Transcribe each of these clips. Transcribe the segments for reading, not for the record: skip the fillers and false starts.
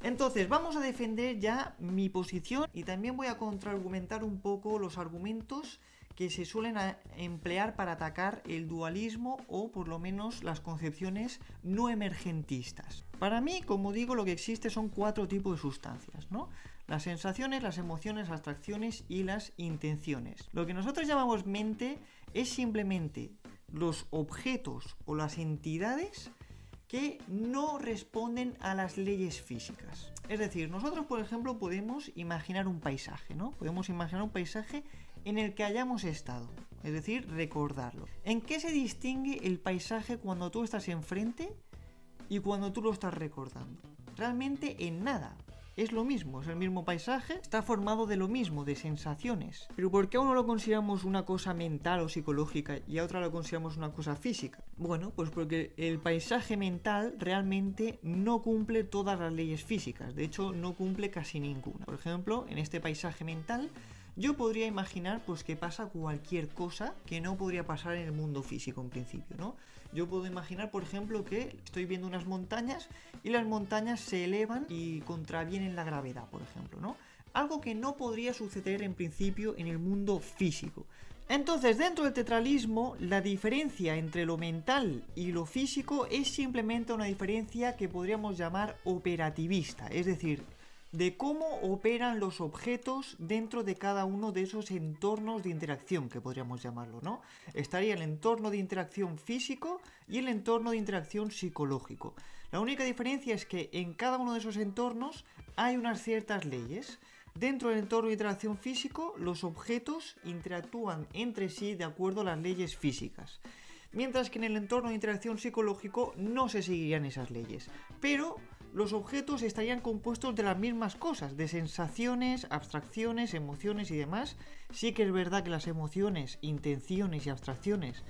Entonces, vamos a defender ya mi posición y también voy a contraargumentar un poco los argumentos que se suelen emplear para atacar el dualismo o por lo menos las concepciones no emergentistas. Para mí, como digo, lo que existe son 4 tipos de sustancias, ¿no? Las sensaciones, las emociones, las abstracciones y las intenciones. Lo que nosotros llamamos mente es simplemente los objetos o las entidades que no responden a las leyes físicas. Es decir, nosotros, por ejemplo, podemos imaginar un paisaje, ¿no? Podemos imaginar un paisaje en el que hayamos estado, es decir, recordarlo. ¿En qué se distingue el paisaje cuando tú estás enfrente y cuando tú lo estás recordando? Realmente en nada. Es lo mismo, es el mismo paisaje, está formado de lo mismo, de sensaciones. Pero ¿por qué a uno lo consideramos una cosa mental o psicológica y a otra lo consideramos una cosa física? Bueno, pues porque el paisaje mental realmente no cumple todas las leyes físicas, de hecho no cumple casi ninguna. Por ejemplo, en este paisaje mental yo podría imaginar pues que pasa cualquier cosa que no podría pasar en el mundo físico en principio, ¿no? Yo puedo imaginar, por ejemplo, que estoy viendo unas montañas y las montañas se elevan y contravienen la gravedad, por ejemplo, ¿no? Algo que no podría suceder en principio en el mundo físico. Entonces, dentro del tetralismo, la diferencia entre lo mental y lo físico es simplemente una diferencia que podríamos llamar operativista, es decir, de cómo operan los objetos dentro de cada uno de esos entornos de interacción, que podríamos llamarlo, ¿no? Estaría el entorno de interacción físico y el entorno de interacción psicológico. La única diferencia es que en cada uno de esos entornos hay unas ciertas leyes. Dentro del entorno de interacción físico, los objetos interactúan entre sí de acuerdo a las leyes físicas. Mientras que en el entorno de interacción psicológico no se seguirían esas leyes. Pero los objetos estarían compuestos de las mismas cosas, de sensaciones, abstracciones, emociones y demás. Sí que es verdad que las emociones, intenciones y abstracciones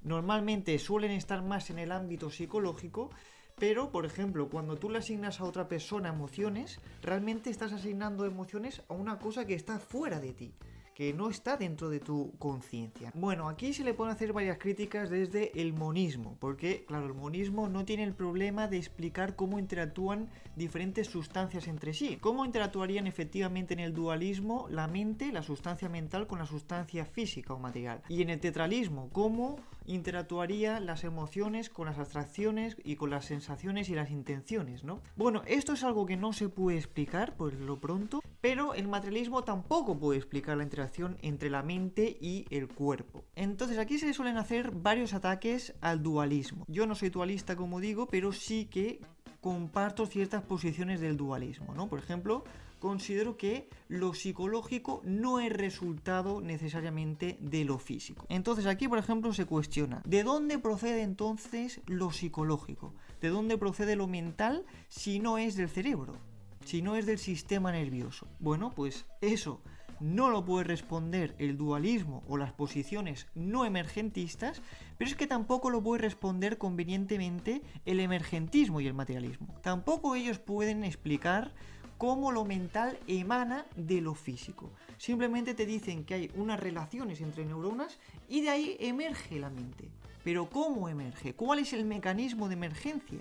normalmente suelen estar más en el ámbito psicológico, pero, por ejemplo, cuando tú le asignas a otra persona emociones, realmente estás asignando emociones a una cosa que está fuera de ti, que no está dentro de tu conciencia. Bueno, aquí se le pueden hacer varias críticas desde el monismo, porque, claro, el monismo no tiene el problema de explicar cómo interactúan diferentes sustancias entre sí. Cómo interactuarían efectivamente en el dualismo la mente, la sustancia mental, con la sustancia física o material. Y en el tetralismo, cómo interactuarían las emociones con las abstracciones y con las sensaciones y las intenciones, ¿no? Bueno, esto es algo que no se puede explicar por lo pronto, pero el materialismo tampoco puede explicar la interacción entre la mente y el cuerpo. Entonces aquí se suelen hacer varios ataques al dualismo. Yo no soy dualista, como digo, pero sí que comparto ciertas posiciones del dualismo, ¿no? Por ejemplo, considero que lo psicológico no es resultado necesariamente de lo físico. Entonces aquí, por ejemplo, se cuestiona, ¿de dónde procede entonces lo psicológico? ¿De dónde procede lo mental si no es del cerebro? Si no es del sistema nervioso. Bueno, pues eso no lo puede responder el dualismo o las posiciones no emergentistas, pero es que tampoco lo puede responder convenientemente el emergentismo y el materialismo. Tampoco ellos pueden explicar cómo lo mental emana de lo físico. Simplemente te dicen que hay unas relaciones entre neuronas y de ahí emerge la mente. Pero ¿cómo emerge? ¿Cuál es el mecanismo de emergencia?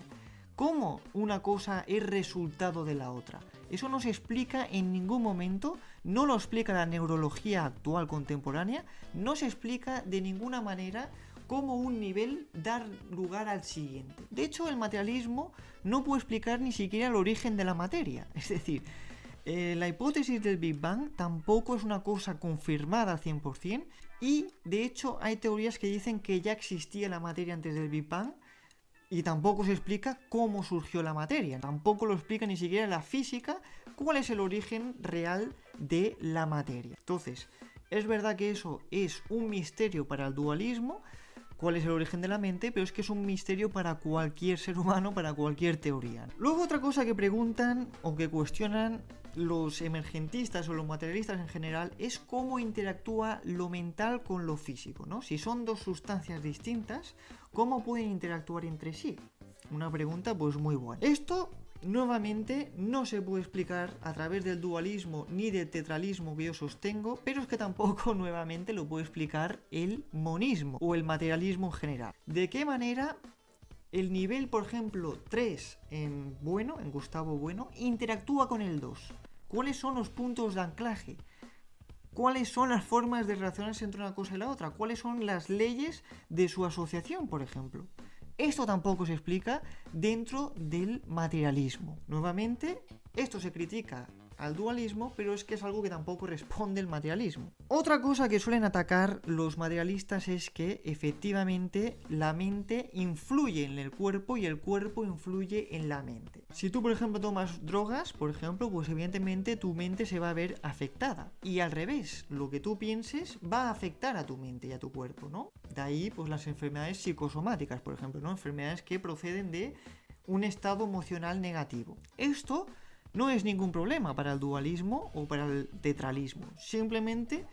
¿Cómo una cosa es resultado de la otra? Eso no se explica en ningún momento, no lo explica la neurología actual contemporánea, no se explica de ninguna manera cómo un nivel da lugar al siguiente. De hecho, el materialismo no puede explicar ni siquiera el origen de la materia. Es decir, la hipótesis del Big Bang tampoco es una cosa confirmada al 100% y, de hecho, hay teorías que dicen que ya existía la materia antes del Big Bang. Y tampoco se explica cómo surgió la materia, tampoco lo explica ni siquiera la física cuál es el origen real de la materia. Entonces, es verdad que eso es un misterio para el dualismo, cuál es el origen de la mente, pero es que es un misterio para cualquier ser humano, para cualquier teoría. Luego otra cosa que preguntan o que cuestionan los emergentistas o los materialistas en general es cómo interactúa lo mental con lo físico, ¿no? Si son dos sustancias distintas, ¿cómo pueden interactuar entre sí? Una pregunta pues muy buena. Esto nuevamente no se puede explicar a través del dualismo ni del tetralismo que yo sostengo, pero es que tampoco nuevamente lo puede explicar el monismo o el materialismo en general. ¿De qué manera el nivel, por ejemplo, 3 en Gustavo Bueno, interactúa con el 2. ¿Cuáles son los puntos de anclaje? ¿Cuáles son las formas de relacionarse entre una cosa y la otra? ¿Cuáles son las leyes de su asociación, por ejemplo? Esto tampoco se explica dentro del materialismo. Nuevamente, esto se critica al dualismo, pero es que es algo que tampoco responde el materialismo. Otra cosa que suelen atacar los materialistas es que efectivamente la mente influye en el cuerpo y el cuerpo influye en la mente. Si tú, por ejemplo, tomas drogas, por ejemplo, pues evidentemente tu mente se va a ver afectada. Y al revés, lo que tú pienses va a afectar a tu mente y a tu cuerpo, ¿no? De ahí, pues las enfermedades psicosomáticas, por ejemplo, ¿no? Enfermedades que proceden de un estado emocional negativo. Esto no es ningún problema para el dualismo o para el tetralismo. Simplemente,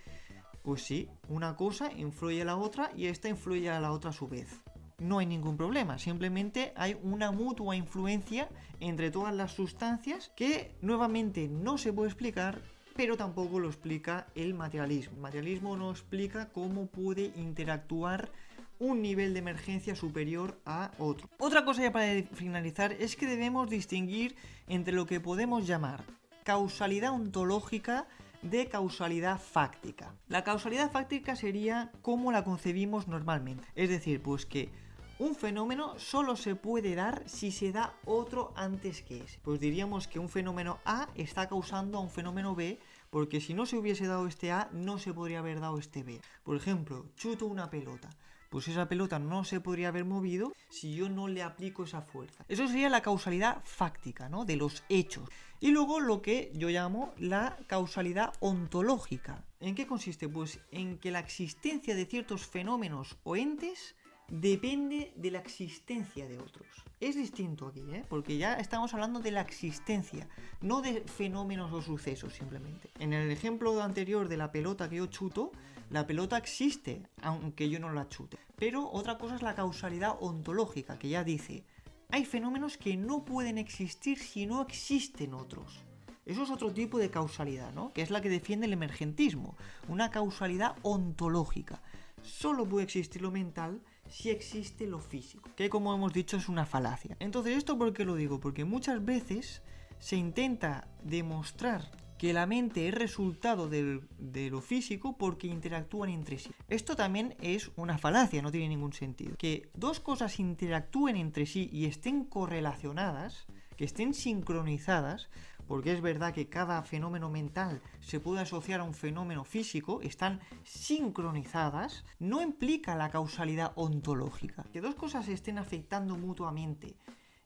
pues sí, una cosa influye a la otra y esta influye a la otra a su vez. No hay ningún problema, simplemente hay una mutua influencia entre todas las sustancias que nuevamente no se puede explicar, pero tampoco lo explica el materialismo. El materialismo no explica cómo puede interactuar un nivel de emergencia superior a otro. Otra cosa ya para finalizar es que debemos distinguir entre lo que podemos llamar causalidad ontológica de causalidad fáctica. La causalidad fáctica sería como la concebimos normalmente, es decir, pues que un fenómeno solo se puede dar si se da otro antes que ese. Pues diríamos que un fenómeno A está causando a un fenómeno B, porque si no se hubiese dado este A, no se podría haber dado este B. Por ejemplo, chuto una pelota. Pues esa pelota no se podría haber movido si yo no le aplico esa fuerza. Eso sería la causalidad fáctica, ¿no? De los hechos. Y luego lo que yo llamo la causalidad ontológica. ¿En qué consiste? Pues en que la existencia de ciertos fenómenos o entes depende de la existencia de otros. Es distinto aquí, porque ya estamos hablando de la existencia, no de fenómenos o sucesos simplemente. En el ejemplo anterior de la pelota que yo chuto, la pelota existe, aunque yo no la chute. Pero otra cosa es la causalidad ontológica, que ya dice, hay fenómenos que no pueden existir si no existen otros. Eso es otro tipo de causalidad, ¿no? Que es la que defiende el emergentismo, una causalidad ontológica. Solo puede existir lo mental si existe lo físico, que como hemos dicho es una falacia. Entonces, ¿esto por qué lo digo? Porque muchas veces se intenta demostrar que la mente es resultado de lo físico porque interactúan entre sí. Esto también es una falacia, no tiene ningún sentido. Que dos cosas interactúen entre sí y estén correlacionadas, que estén sincronizadas, porque es verdad que cada fenómeno mental se puede asociar a un fenómeno físico, están sincronizadas, no implica la causalidad ontológica. Que dos cosas se estén afectando mutuamente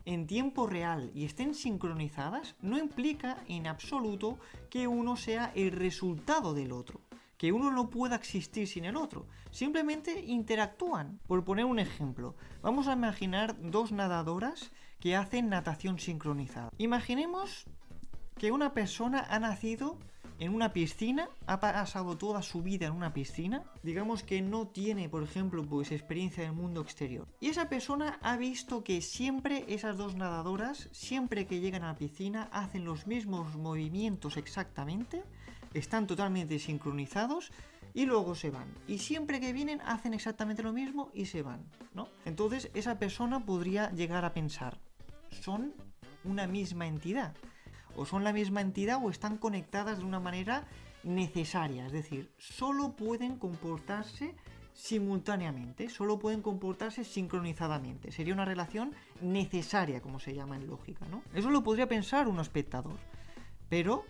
en tiempo real y estén sincronizadas no implica en absoluto que uno sea el resultado del otro, que uno no pueda existir sin el otro, simplemente interactúan. Por poner un ejemplo, vamos a imaginar dos nadadoras que hacen natación sincronizada. Imaginemos que una persona ha nacido en una piscina, ha pasado toda su vida en una piscina, digamos que no tiene, por ejemplo, pues experiencia del mundo exterior. Y esa persona ha visto que siempre esas dos nadadoras, siempre que llegan a la piscina, hacen los mismos movimientos exactamente, están totalmente sincronizados y luego se van. Y siempre que vienen hacen exactamente lo mismo y se van, ¿no? Entonces esa persona podría llegar a pensar, son una misma entidad. O son la misma entidad o están conectadas de una manera necesaria, es decir, solo pueden comportarse simultáneamente, solo pueden comportarse sincronizadamente. Sería una relación necesaria, como se llama en lógica, ¿no? Eso lo podría pensar un espectador, pero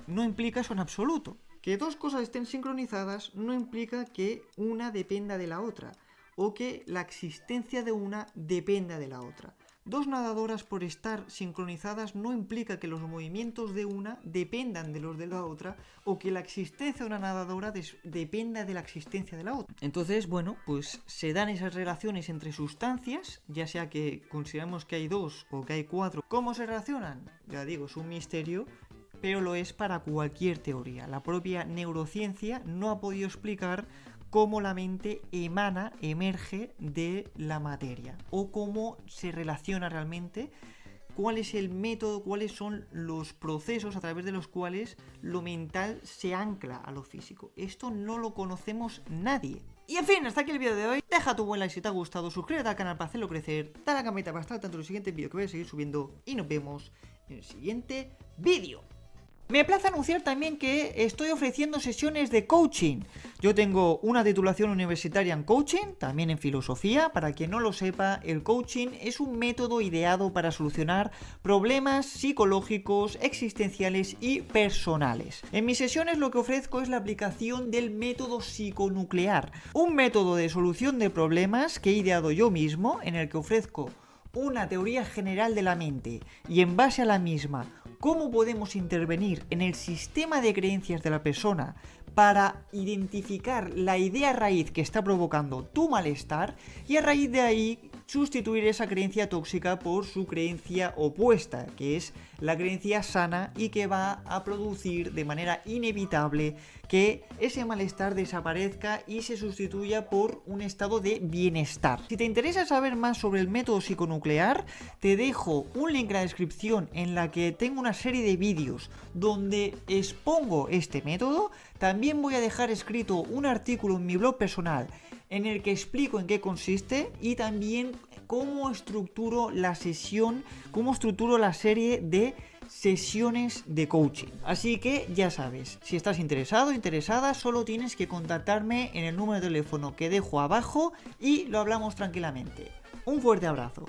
no implica eso en absoluto. Que dos cosas estén sincronizadas no implica que una dependa de la otra, o que la existencia de una dependa de la otra. Dos nadadoras por estar sincronizadas no implica que los movimientos de una dependan de los de la otra o que la existencia de una nadadora dependa de la existencia de la otra. Entonces, bueno, pues se dan esas relaciones entre sustancias, ya sea que consideramos que hay dos o que hay cuatro. ¿Cómo se relacionan? Ya digo, es un misterio, pero lo es para cualquier teoría. La propia neurociencia no ha podido explicar cómo la mente emerge de la materia o cómo se relaciona realmente, cuál es el método, cuáles son los procesos a través de los cuales lo mental se ancla a lo físico. Esto no lo conocemos nadie. Y en fin, hasta aquí el vídeo de hoy. Deja tu buen like si te ha gustado, suscríbete al canal para hacerlo crecer, dale a la campanita para estar al tanto de los siguientes vídeos que voy a seguir subiendo y nos vemos en el siguiente vídeo. Me place anunciar también que estoy ofreciendo sesiones de coaching. Yo tengo una titulación universitaria en coaching, también en filosofía. Para quien no lo sepa, el coaching es un método ideado para solucionar problemas psicológicos, existenciales y personales. En mis sesiones lo que ofrezco es la aplicación del método psiconuclear, un método de solución de problemas que he ideado yo mismo, en el que ofrezco una teoría general de la mente y en base a la misma cómo podemos intervenir en el sistema de creencias de la persona para identificar la idea raíz que está provocando tu malestar y a raíz de ahí sustituir esa creencia tóxica por su creencia opuesta, que es la creencia sana y que va a producir de manera inevitable que ese malestar desaparezca y se sustituya por un estado de bienestar. Si te interesa saber más sobre el método psiconuclear, te dejo un link en la descripción en la que tengo una serie de vídeos donde expongo este método. También voy a dejar escrito un artículo en mi blog personal en el que explico en qué consiste y también cómo estructuro la sesión, cómo estructuro la serie de sesiones de coaching. Así que ya sabes, si estás interesado o interesada, solo tienes que contactarme en el número de teléfono que dejo abajo y lo hablamos tranquilamente. Un fuerte abrazo.